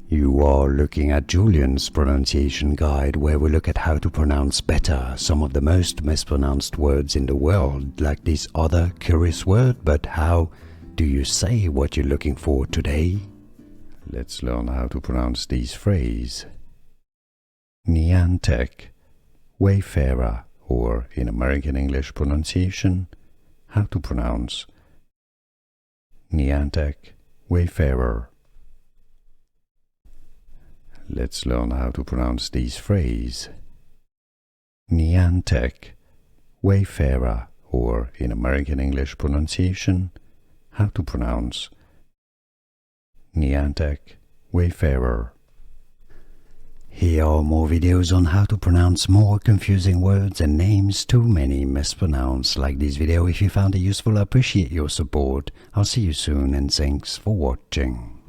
You are looking at Julian's pronunciation guide, where we look at how to pronounce better some of the most mispronounced words in the world, like this other curious word. But how do you say what you're looking for today? Let's learn how to pronounce these phrases. Niantic Wayfarer, or in American English pronunciation, how to pronounce Niantic Wayfarer. Let's learn how to pronounce these phrases. Niantic Wayfarer, or in American English pronunciation, how to pronounce Niantic Wayfarer. Here are more videos on how to pronounce more confusing words and names too many mispronounced. Like this video if you found it useful. I appreciate your support. I'll see you soon and thanks for watching.